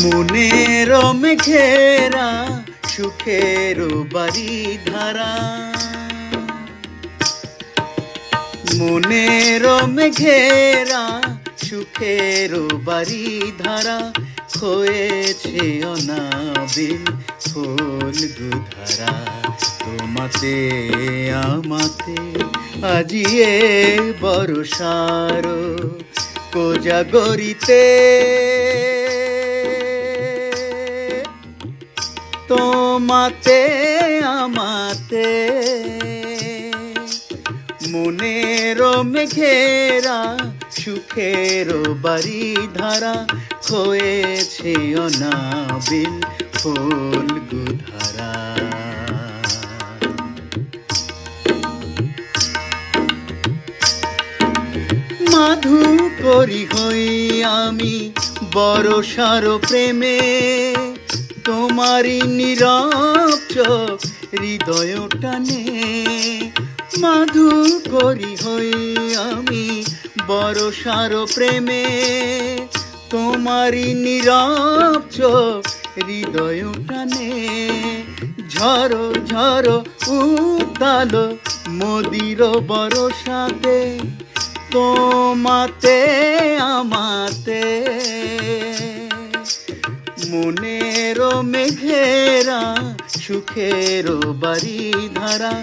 মনের মেঘেরা সুখের বাড়ি ধারা, মনের মেঘেরা সুখের বাড়ি ধারা, হয়েছে অনাবিল ফল্গুধারা। তোমাতে আমাতে আজিয়ে বর্ষার কোজাগরিতে, তোমাতে আমাতে মনের মেঘেরা সুখের বাড়ি ধারা, হয়েছে অনাবিল ফল্গুধারা। মাধু করি হই আমি বরষার প্রেমে, তোমারি নীরব চোখ হৃদয় টানে। মাধু করি হই আমি বরষার প্রেমে, তোমারি নীরব চোখ হৃদয় টানে। ঝড়ো ঝড়ো উতালো মদির বরষাতে, তোমাতে আমাতে মনের মেঘেরা সুখের বাড়ি ধারা,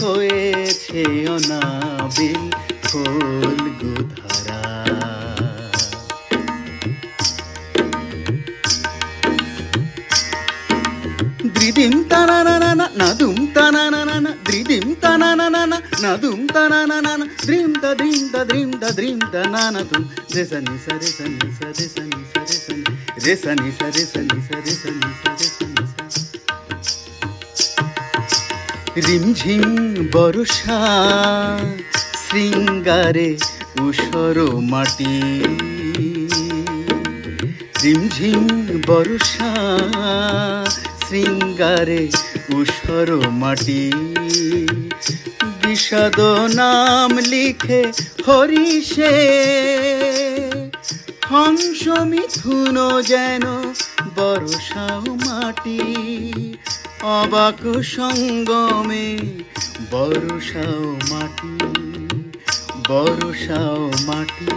হয়েছে অনাবিল ফল্গুধারা। দ্রিদিম তানানানা নাদুম তানানানা, দ্রিদিম তানানানা নাদুম তানানানা, দ্রিম তা দ্রিম তা দ্রিম তা দ্রিম তা নানা তুম রেসানি সরে সনি সরে সনি সরে সনি রেসানি সরে সনি সরে সনি সরে সনি। রিমঝিম বর্ষা শৃঙ্গারে উষর মাটি, রিমঝিম বর্ষা শৃঙ্গারে উষর মাটি। বিষাদ নাম লিখে হরিষে হংস মিথুন যেন বর্ষাও মাটি। অবাক সঙ্গমে বর্ষাও মাটি, বর্ষাও মাটি।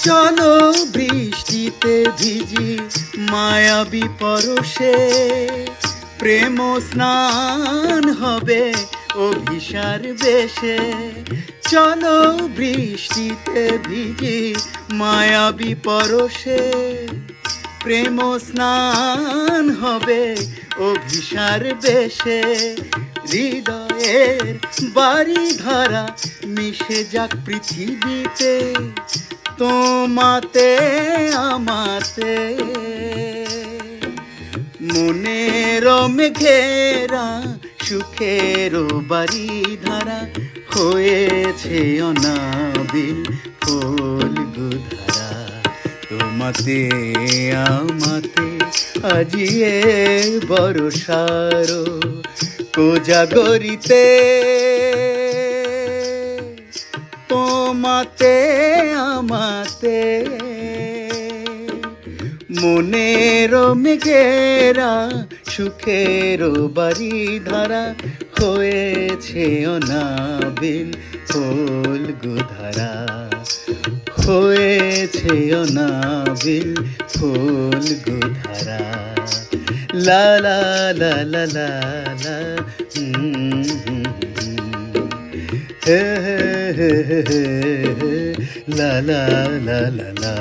চলো বৃষ্টিতে ভিজি মায়াবী পরশে, প্রেম স্নান হবে অভিসার বেশে। চলো বৃষ্টিতে ভিজি মায়াবী পরশে, প্রেম স্নান হবে অভিসার বেশে। হৃদয়ের বাড়ি ধারা মিশে যাক পৃথিবীতে, তোমাতে আমাতে মনের মেঘেরা সুখের বাড়ি ধারা, হয়েছে অনাবিল ফল্গুধারা। তোমাতে আমাতে আজিয়ে বর্ষার কোজাগরিতে, তোমাতে আমাতে মনের মেঘেরা সুখের বাড়ি ধারা, হয়েছে অনাবিল ফল্গুধারা, হয়েছে অনাবিল ফল্গুধারা। লা লা লা লা লা লা, হে হে হে হে, লা লা লা লা লা।